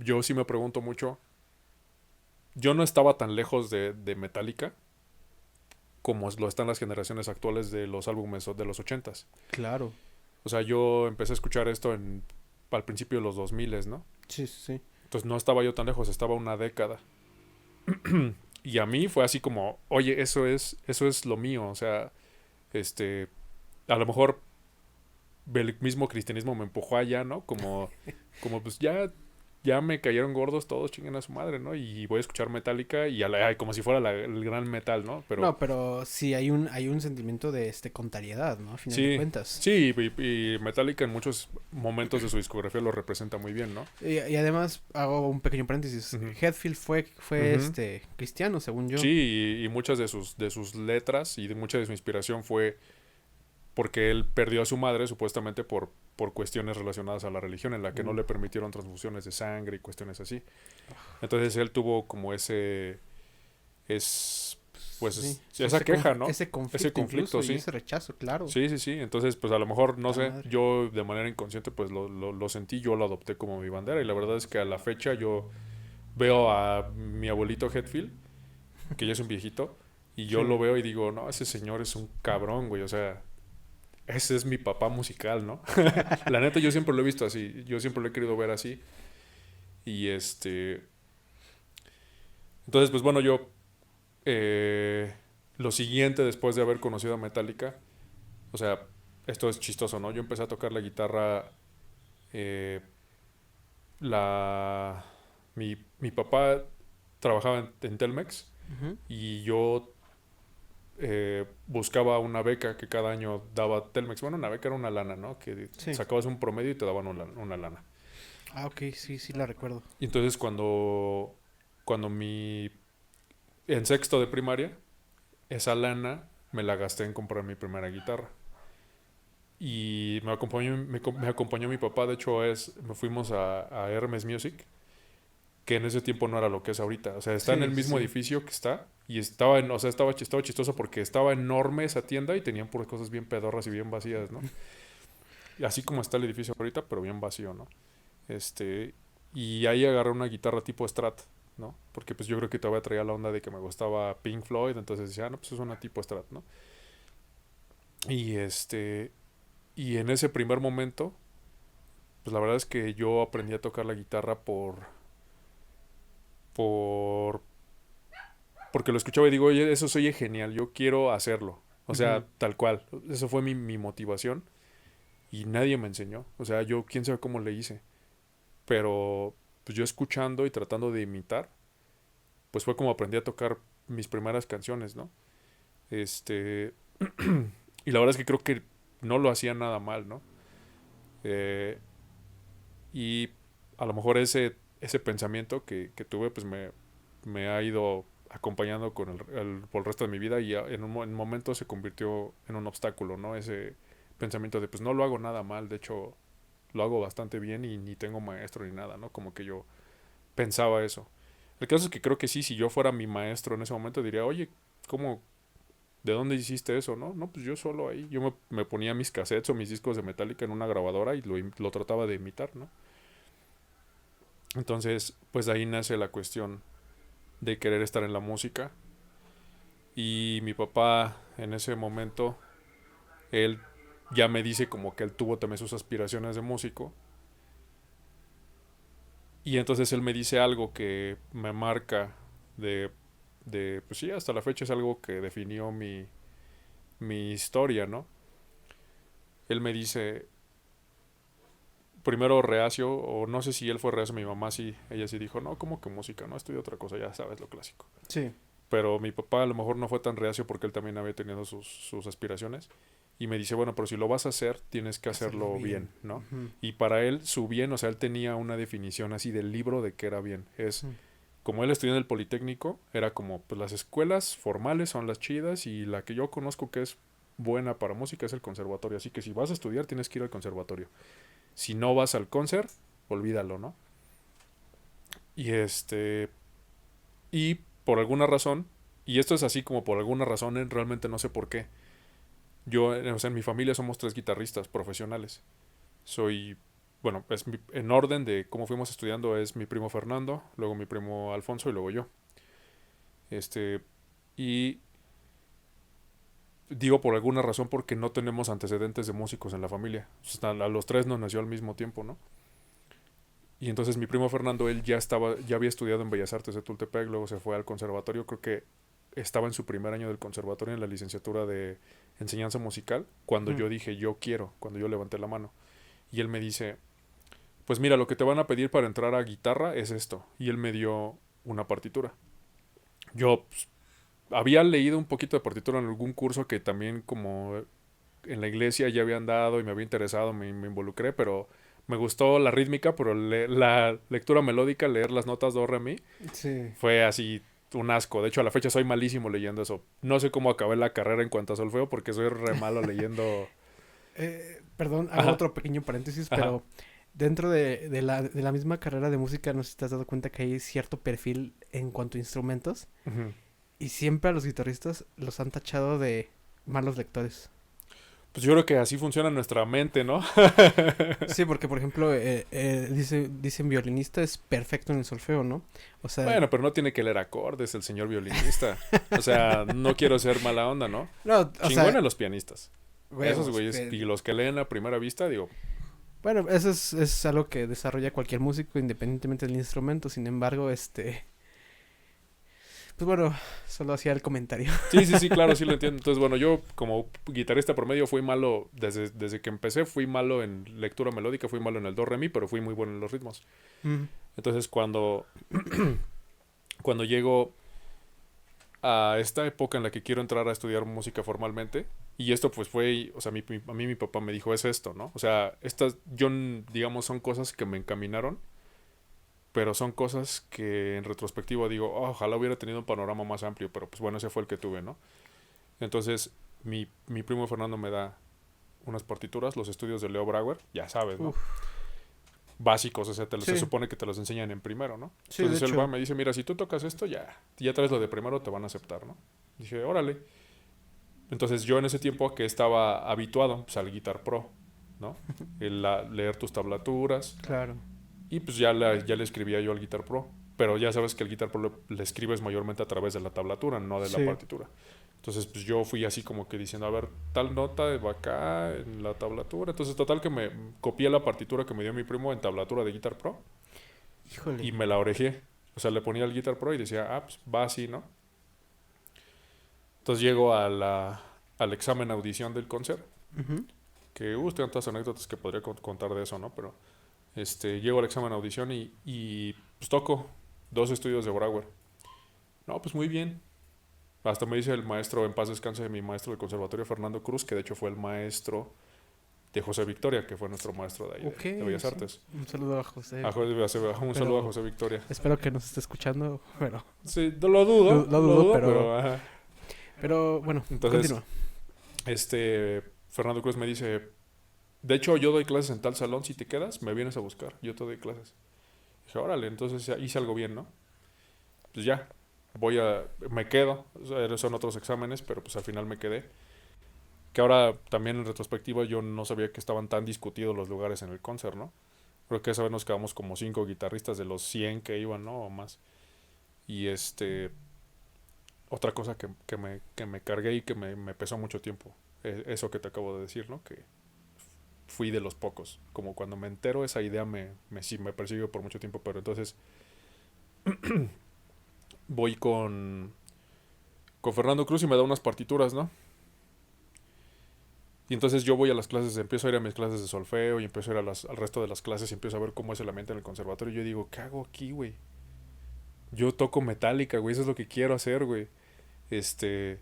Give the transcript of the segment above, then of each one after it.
yo sí me pregunto mucho. Yo no estaba tan lejos de Metallica como lo están las generaciones actuales de los álbumes de los ochentas. Claro. O sea, yo empecé a escuchar esto al principio de los 2000, ¿no? Sí, sí, sí. Entonces no estaba yo tan lejos, estaba una década. Y a mí fue así como, oye, eso es lo mío. O sea, este, a lo mejor el mismo cristianismo me empujó allá, ¿no? Como pues ya me cayeron gordos todos, chinguen a su madre, ¿no? Y voy a escuchar Metallica y ay, como si fuera el gran metal, ¿no? Pero No, pero sí hay un sentimiento de contrariedad, ¿no? A final de sí, cuentas. sí, y Metallica en muchos momentos de su discografía lo representa muy bien, ¿no? Y además hago un pequeño paréntesis. Ujú, Hetfield fue ujú. cristiano, según yo. Sí, y muchas de sus letras y de mucha de su inspiración fue porque él perdió a su madre supuestamente por cuestiones relacionadas a la religión, en la que no Uh, le permitieron transfusiones de sangre y cuestiones así. Entonces él tuvo como es, sí, pues, esa queja, ¿no? ese Ese conflicto conflicto, incluso y sí. ese rechazo, claro. Sí, sí, sí. Entonces, pues a lo mejor, no Ta sé, madre. yo de manera inconsciente, pues lo sentí, yo lo adopté como mi bandera. Y la verdad es que a la fecha yo veo a mi abuelito Hetfield, que ya es un viejito, y yo Sí. lo veo y digo, no, ese señor es un cabrón, güey. O sea, ese es mi papá musical, ¿no? La neta, yo siempre lo he visto así. Yo siempre lo he querido ver así. Y entonces, pues bueno, yo. eh, lo siguiente después de haber conocido a Metallica. O sea, esto es chistoso, ¿no? Yo empecé a tocar la guitarra. eh, la. Mi papá trabajaba en Telmex. Ujú. Y yo buscaba una beca que cada año daba Telmex. Bueno, una beca era una lana, ¿no? Que Sí. sacabas un promedio y te daban una lana. Ah, ok, sí, sí la recuerdo. Y entonces cuando en sexto de primaria, esa lana me la gasté en comprar mi primera guitarra. Y me acompañó mi papá, de hecho me fuimos a Hermes Music, que en ese tiempo no era lo que es ahorita. O sea, está en el Sí, sí, mismo sí. edificio que está. Y o sea, estaba chistoso porque estaba enorme esa tienda y tenían puras cosas bien pedorras y bien vacías, ¿no? Y así como está el edificio ahorita, pero bien vacío, ¿no? Este, y ahí agarré una guitarra tipo Strat, ¿no? Porque pues yo creo que todavía traía la onda de que me gustaba Pink Floyd, entonces decía, no, pues es una tipo Strat, ¿no? Y y en ese primer momento, pues la verdad es que yo aprendí a tocar la guitarra por, porque lo escuchaba y digo, oye, eso se oye genial, yo quiero hacerlo. O Ujú. sea, tal cual. Eso fue mi motivación y nadie me enseñó. O sea, yo quién sabe cómo le hice. Pero pues yo escuchando y tratando de imitar, pues fue como aprendí a tocar mis primeras canciones, ¿no? Este, y la verdad es que creo que no lo hacía nada mal, ¿no? Eh, y a lo mejor ese pensamiento que tuve, pues me ha ido acompañando por el resto de mi vida y en un momento se convirtió en un obstáculo, ¿no? Ese pensamiento de, pues no lo hago nada mal, de hecho lo hago bastante bien y ni tengo maestro ni nada, ¿no? Como que yo pensaba eso. El caso es que creo que sí, si yo fuera mi maestro en ese momento diría, oye, ¿cómo, de dónde hiciste eso, no? No, pues yo solo ahí. Yo me ponía mis cassettes o mis discos de Metallica en una grabadora y lo trataba de imitar, ¿no? Entonces, pues de ahí nace la cuestión de querer estar en la música. Y mi papá en ese momento, él ya me dice como que él tuvo también sus aspiraciones de músico. Y entonces él me dice algo que me marca de, pues sí, hasta la fecha es algo que definió mi historia, ¿no? Él me dice, primero reacio, o no sé si él fue reacio, mi mamá sí, ella sí dijo, no, ¿cómo que música? No, estudia otra cosa, ya sabes lo clásico. Sí. Pero mi papá a lo mejor no fue tan reacio porque él también había tenido sus aspiraciones. Y me dice, bueno, pero si lo vas a hacer, tienes que Hacerlo hacerlo bien, bien. ¿no? Ujú, Y para él, su bien, o sea, él tenía una definición así del libro de que era bien. Es, ujú. como él estudió en el Politécnico, era como, pues las escuelas formales son las chidas y la que yo conozco que es buena para música es el conservatorio. Así que si vas a estudiar, tienes que ir al conservatorio. Si no vas al concert, olvídalo, ¿no? Y y por alguna razón, y esto es así como por alguna razón, realmente no sé por qué. Yo, o sea, en mi familia somos tres guitarristas profesionales. Soy, bueno, en orden de cómo fuimos estudiando es mi primo Fernando, luego mi primo Alfonso y luego yo. Este, y digo por alguna razón porque no tenemos antecedentes de músicos en la familia. O sea, a los tres nos nació al mismo tiempo, ¿no? Y entonces mi primo Fernando, él ya había estudiado en Bellas Artes de Tultepec, luego se fue al conservatorio, creo que estaba en su primer año del conservatorio en la licenciatura de enseñanza musical, cuando Ujú. yo dije yo quiero, cuando yo levanté la mano. Y él me dice, pues mira, lo que te van a pedir para entrar a guitarra es esto. Y él me dio una partitura. Yo pues, había leído un poquito de partitura en algún curso que también como en la iglesia ya habían dado y me había interesado, me involucré, pero me gustó la rítmica, pero la lectura melódica, leer las notas do, re, mi, Sí. fue así un asco. De hecho, a la fecha soy malísimo leyendo eso. No sé cómo acabé la carrera en cuanto a solfeo porque soy re malo leyendo. Perdón, hago Ajá, otro pequeño paréntesis, ajá. pero dentro de la misma carrera de música, no sé si te has dado cuenta que hay cierto perfil en cuanto a instrumentos Ujú. y siempre a los guitarristas los han tachado de malos lectores. Pues yo creo que así funciona nuestra mente, ¿no? Sí, porque por ejemplo, dicen violinista es perfecto en el solfeo, ¿no? O sea, Bueno, pero no tiene que leer acordes el señor violinista. O sea, no quiero ser mala onda, ¿no? no, o Chingón sea, a los pianistas. Esos huevos. güeyes y los que leen a primera vista, digo, Bueno, eso es algo que desarrolla cualquier músico independientemente del instrumento. Sin embargo, pues bueno, solo hacía el comentario. sí, sí, sí, claro, sí lo entiendo. Entonces, bueno, yo como guitarrista promedio fui malo, desde que empecé, fui malo en lectura melódica, fui malo en el do, re, mi, pero fui muy bueno en los ritmos. Mm, Entonces, cuando llego a esta época en la que quiero entrar a estudiar música formalmente, y esto pues fue, o sea, a mí mi papá me dijo, es esto, ¿no? O sea, estas, digamos, son cosas que me encaminaron, pero son cosas que en retrospectiva digo, "Oh, ojalá hubiera tenido un panorama más amplio", pero pues bueno, ese fue el que tuve, ¿no? Entonces, mi primo Fernando me da unas partituras, los estudios de Leo Brauer, ya sabes, ¿no? uf, Básicos, o sea, se sí, supone que te los enseñan en primero, ¿no? sí, de Entonces él va y hecho. me dice, mira, si tú tocas esto, ya traes lo de primero, te van a aceptar, ¿no? Dije, órale. Entonces yo en ese tiempo que estaba habituado pues, al Guitar Pro, ¿no? Leer tus tablaturas, Claro. y pues ya le escribía yo al Guitar Pro. Pero ya sabes que el Guitar Pro le escribes mayormente a través de la tablatura, no de la Sí. partitura. Entonces, pues yo fui así como que diciendo, a ver, tal nota va acá en la tablatura. Entonces, total que me copié la partitura que me dio mi primo en tablatura de Guitar Pro y Híjole. me la orejé. O sea, le ponía el Guitar Pro y decía, ah, pues va así, ¿no? Entonces llego al examen audición del concert, Ujú. que tantas anécdotas que podría contar de eso, ¿no? Pero llego al examen audición y pues toco dos estudios de Brauer. No, pues muy bien. Hasta me dice el maestro, en paz descanse, mi maestro del conservatorio, Fernando Cruz, que de hecho fue el maestro de José Victoria, que fue nuestro maestro de ahí Ok, de Bellas sí. Artes. Un saludo a José. Un saludo a Pero José Victoria. espero que nos esté escuchando. Pero Sí, lo lo dudo, dudo, pero ajá. pero bueno, Entonces, continúa. Fernando Cruz me dice, de hecho yo doy clases en tal salón, si te quedas, me vienes a buscar, yo te doy clases. Dije, órale, entonces ya hice algo bien, ¿no? Pues ya, me quedo, o sea, son otros exámenes, pero pues al final me quedé. Que ahora también en retrospectiva yo no sabía que estaban tan discutidos los lugares en el concert, ¿no? Creo que esa vez nos quedamos como 5 guitarristas de los 100 que iban, ¿no? O más. Y otra cosa que me cargué y que me pesó mucho tiempo, eso que te acabo de decir, ¿no? Que fui de los pocos. Como cuando me entero esa idea sí, me persigue por mucho tiempo, pero entonces voy con Fernando Cruz y me da unas partituras, ¿no? Y entonces yo voy a las clases, empiezo a ir a mis clases de solfeo y empiezo a ir al resto de las clases y empiezo a ver cómo es el ambiente en el conservatorio. Y yo digo, ¿qué hago aquí, güey? Yo toco metálica, güey, eso es lo que quiero hacer, güey. Este,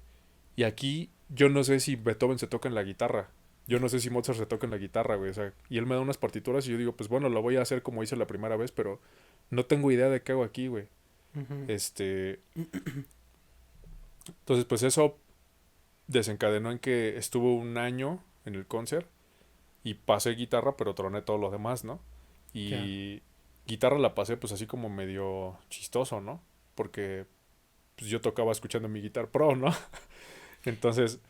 y aquí yo no sé si Beethoven se toca en la guitarra. Yo no sé si Mozart se toca en la guitarra, güey. O sea, y él me da unas partituras y yo digo, pues bueno, lo voy a hacer como hice la primera vez, pero no tengo idea de qué hago aquí, güey. Ujú. Este, entonces pues eso desencadenó en que estuvo un año en el concert y pasé guitarra, pero troné todo lo demás, ¿no? Ya. Y guitarra la pasé pues así como medio chistoso, ¿no? Porque pues yo tocaba escuchando mi Guitar Pro, ¿no? Entonces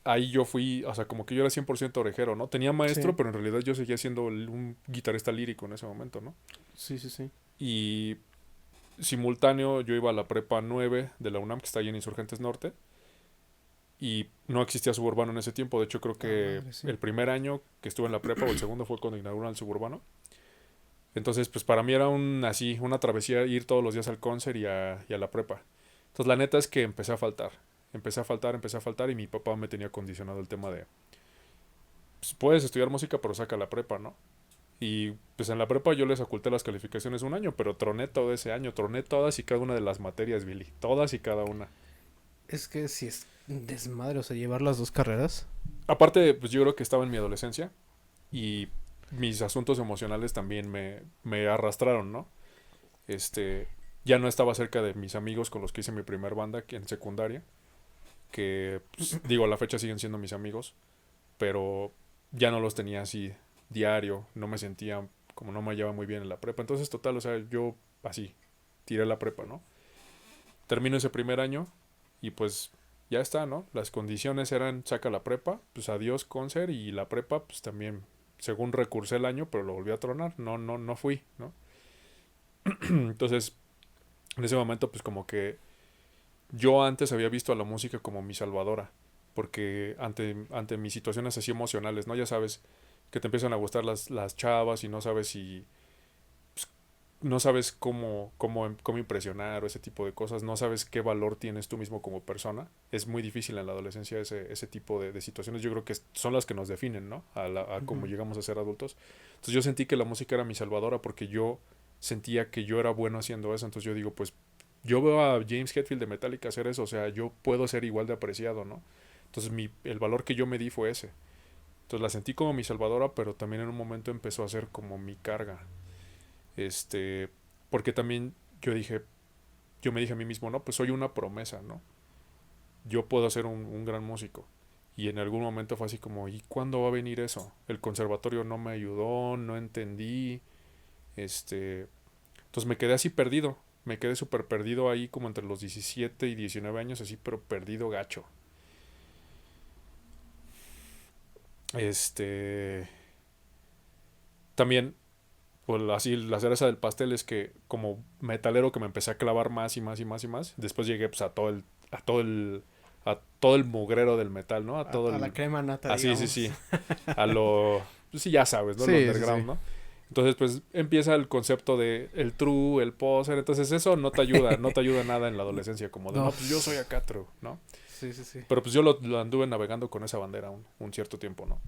ahí yo fui, o sea, como que yo era 100% orejero, ¿no? Tenía maestro, Sí, pero en realidad yo seguía siendo un guitarrista lírico en ese momento, ¿no? sí, sí, sí. Y simultáneo yo iba a la prepa 9 de la UNAM, que está ahí en Insurgentes Norte, y no existía suburbano en ese tiempo. De hecho, creo Ah, que madre, sí. el primer año que estuve en la prepa o el segundo fue cuando inauguraron el suburbano. Entonces, pues para mí era una travesía ir todos los días al concert y a la prepa. Entonces, la neta es que empecé a faltar. Empecé a faltar y mi papá me tenía condicionado el tema de, pues puedes estudiar música, pero saca la prepa, ¿no? Y pues en la prepa yo les oculté las calificaciones un año, pero troné todo ese año, troné todas y cada una de las materias, Billy. Todas y cada una. Es que si es un desmadre, o sea, llevar las dos carreras. Aparte, pues yo creo que estaba en mi adolescencia y mis asuntos emocionales también me arrastraron, ¿no? Este, ya no estaba cerca de mis amigos con los que hice mi primer banda en secundaria, que pues, digo, a la fecha siguen siendo mis amigos, pero ya no los tenía así diario, no me sentía como no me llevaba muy bien en la prepa. Entonces, total, o sea, yo así tiré la prepa, ¿no? Termino ese primer año y pues ya está, ¿no? Las condiciones eran saca la prepa, pues adiós concert y la prepa pues también según recursé el año, pero lo volví a tronar, no fui, ¿no? Entonces, en ese momento pues como que yo antes había visto a la música como mi salvadora, porque ante mis situaciones así emocionales, ¿no? Ya sabes que te empiezan a gustar las chavas y no sabes si no sabes cómo impresionar o ese tipo de cosas, no sabes qué valor tienes tú mismo como persona. Es muy difícil en la adolescencia ese tipo de situaciones. Yo creo que son las que nos definen, ¿no? A cómo Ujú. llegamos a ser adultos. Entonces yo sentí que la música era mi salvadora porque yo sentía que yo era bueno haciendo eso. Entonces yo digo, pues yo veo a James Hetfield de Metallica hacer eso, o sea, yo puedo ser igual de apreciado, ¿no? Entonces el valor que yo me di fue ese. Entonces la sentí como mi salvadora, pero también en un momento empezó a ser como mi carga. Este, porque también yo me dije a mí mismo, no, pues soy una promesa, ¿no? Yo puedo ser un gran músico. Y en algún momento fue así como, ¿y cuándo va a venir eso? El conservatorio no me ayudó, no entendí, este, entonces me quedé así perdido, me quedé súper perdido ahí como entre los 17 y 19 años, así, pero perdido gacho. Este, también pues así la cereza del pastel es que como metalero que me empecé a clavar más y más y más y más, después llegué pues a todo el mugrero del metal, ¿no? A la crema nata, Así, sí, digamos. sí, a lo pues sí ya sabes, ¿no? Lo Sí, sí, underground, sí. ¿no? Entonces, pues empieza el concepto de el true, el poser, entonces eso no te ayuda nada en la adolescencia, como de, No. no, pues yo soy acá true, ¿no? Sí, sí, sí. Pero pues yo lo anduve navegando con esa bandera un cierto tiempo, ¿no?